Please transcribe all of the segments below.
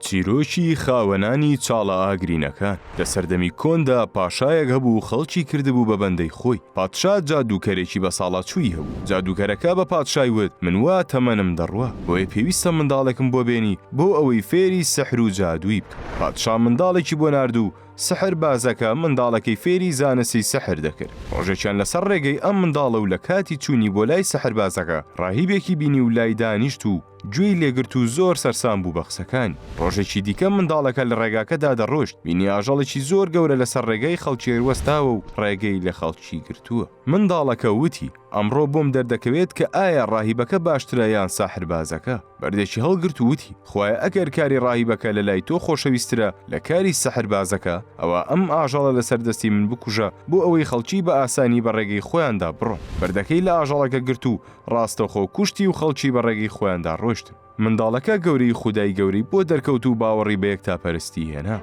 چیرۆکی خاوەنانی چاڵە ئاگرینەکان. لە سەردەمی کۆندا پاشایەک هەبوو خەڵکی کردبوو بە بەندەی خۆی. پادشا جادوکەرێکی بە ساڵاتچووی هەبوو. جادوکەرەکە بە پادشای وت من وا تەمەنم دەڕوا بۆیە پێویستە منداڵێکم بۆ بێنی بۆ ئەوەی فێری سەحر و جادووی بکە. پادشا منداڵێکی بۆ ناردوو. سحر بازەکە منداڵەکەی فێری زانستی سحر دەکرد. ڕۆژێکیان لەسەر ڕێگەی ئەم منداڵە و لە کاتی چوونی بۆ لای سحر بازەکە ڕاهیبێکی بینی و لای دانیشت و گوێی لێگرت و زۆر سەرسام بوو بە قسەکانی. ڕۆژێکی دیکە منداڵەکە لە ڕێگاکەدا دەڕۆشت بینی ئاژەڵێکی زۆر گەورە لەسەر ڕێگەی خەڵکی هێروەستاوە و ڕێگەی لە خەڵکی گرتووە. منداڵەکە وتی ئەمڕۆ بۆم دەردەکەوێت کە ئایا ڕاهیبەکە باشترە یان ساحر بازەکە. بەردێکی هەڵگرت و وتی خوایە ئەگەر کاری ڕاهیبەکە لە لای تۆ خۆشەویسترە لە کاری سەحر بازەکە ئەوە ئەم ئاژەڵە لەسەر دەستی من بکوژە بۆ ئەوەی خەڵکی بە ئاسانی بە ڕێگەی خۆیاندا بڕۆن. بەردەکەی لە ئاژەڵەکە گرت و ڕاستەخۆ کوشتی و خەڵکی بە ڕێگەی خۆیاندا ڕۆشتن. منداڵەکە گەورەی خودای گەوری بۆ دەرکەوت و باوەڕی بە یەکتاپەرستی هێنا.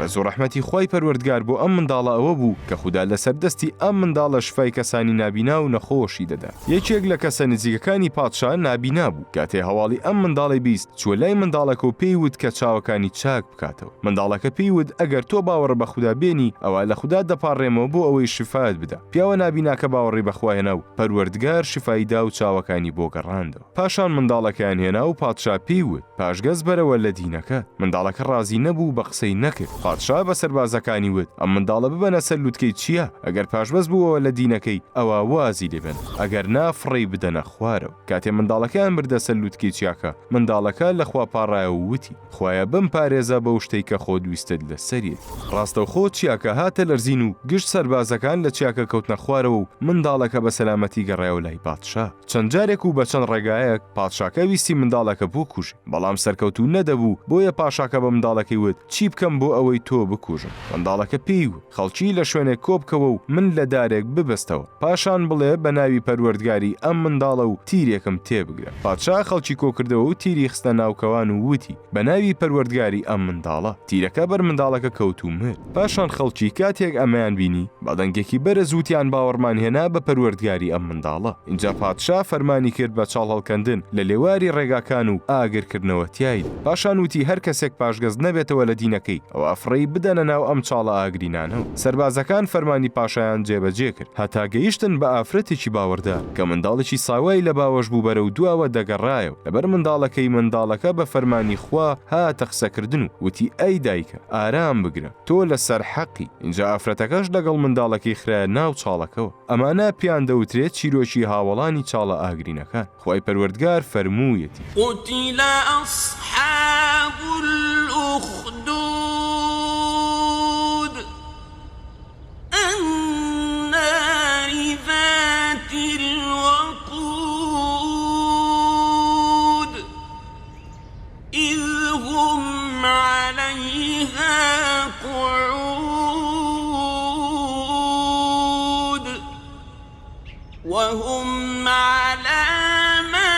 ڕێز و ڕەحمەتی خوای پەروەردگار بۆ ئەم منداڵە ئەوە بوو کە خودا لەسەر دەستی ئەم منداڵە شفای کەسانی نابینا و نەخۆشی دەدا. یەکێک لە کەسە نزیکەکانی پادشا نابینا بوو. کاتێ هەواڵی ئەم منداڵی بیست چوە لای منداڵەکە و پێی وت کە چاوەکانی چاک بکاتەوە. منداڵەکە پێی وت ئەگەر تۆ باوەڕ بە خودا بێنی ئەوە لە خودا دەپاڕێمەوە بۆ ئەوەی شفاعت بدا. پیاوە نابیناکە باوەڕی بەخوا هێنا و پەروەردگار شفایدا و چاوەکانی بۆ گەڕاندەوە. پاشان منداڵەکەیان هێنا و پادشا پێی وت پاشگەز بەرەوە لە دینەکە. منداڵەکە ڕازی نەبوو بە قسەی نەکرد. پادشا بە سەربازەکانی وت ئەم منداڵە ببەنە سەر لووتکەی چییە؟ ئەگەر پاشبەز بووەوە لە دینەکەی ئەوە وازی لێبن، ئەگەر نافڕێی بدەنە خوارەوە. کاتێ منداڵەکەیان بردە سەر لووتکەی چیاکە منداڵەکە لەخوا پاڕایە و وتی خوایە بم پارێزە بەو شتەی کە خۆ دویستت لەسەریت. ڕاستەوخۆ چیاکە هاتە لەرزین و گشت سەربازەکان لە چیاکە کەوتنە خوارەوە و منداڵەکە بە سەلامەتی گەڕایەوە لای پادشا. چەند جارێک و بە چەند ڕێگایەک پادشاکە ویستی منداڵەکە بۆ کوژ، بەڵام سەرکەوتوو نەدەبوو بۆیە پاشاکە بە منداڵەکەی وت چی بکەم بۆ ئەوەی تۆ بکوژم. منداڵەکە پێی وت خەڵکی لە شوێنێک کۆبکەوە و من لە دارێک ببەستەوە، پاشان بڵێ بە ناوی پەروەردگاری ئەم منداڵە و تیرێکم تێبگرە. پادشا خەڵکی کۆکردەوە و تیری خستە ناوکەوان و وتی بە ناوی پەروەردگاری ئەم منداڵە. تیرەکە بەر منداڵەکە کەوت و مرد. پاشان خەڵکی کاتێک ئەمەیان بینی بەدەنگێکی بەرز وتیان باوەڕمان هێنا بە پەروەردگاری ئەم منداڵە. اینجا پادشا فەرمانی کرد بە چاڵ هەڵکەندن لە لێواری ڕێگاکان و ئاگرکردنەوە تیایدا. پاشان وتی هەر کەسێک پاشگەز نەبێتەوە لە دینەکەی ئەو ئەفڕەی بدەنە ناو ئەم چاڵە ئاگرینانەوە. سەربازەکان فەرمانی پاشایان جێبەجێ کرد هەتا گەیشتن بە ئافرەتێکی باوەڕدار کە منداڵێکی ساوای لە باوەش بوو بەرەو دواوە دەگەڕایەوە. لەبەر منداڵەکە بە فەرمانی خوا هاتە قسەکردن و وتی ئەی دایکە ئارام بگرە تۆ لەسەر حەقی. اینجا ئافرەتەکەش لەگەڵ منداڵەکەی خرایە ناو چاڵەکەەوە. ئەمانە پیان دەوترێت چیرۆکی هاوڵانی چاڵە ئاگرینەکان. خوای پەروەردگار فەرموویەتی قوتیل ئەصحاب الأخدود النار ذات الوقود إذ هم عليها قعود وهم على ما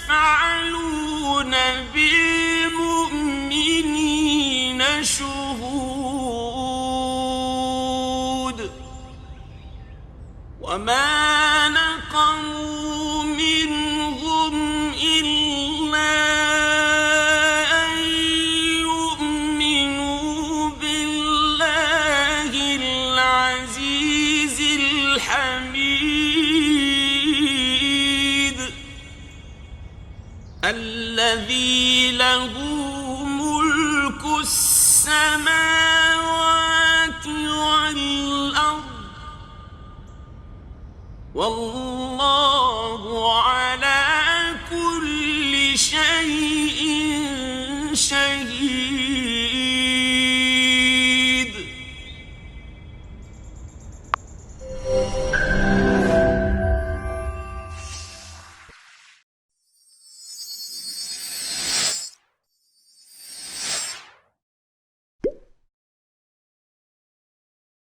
يفعلون بالمؤمنين شهود وما نقموا منهم إلا أن يؤمنوا بالله العزيز الحميد الذي له ملك السماوات والأرض والله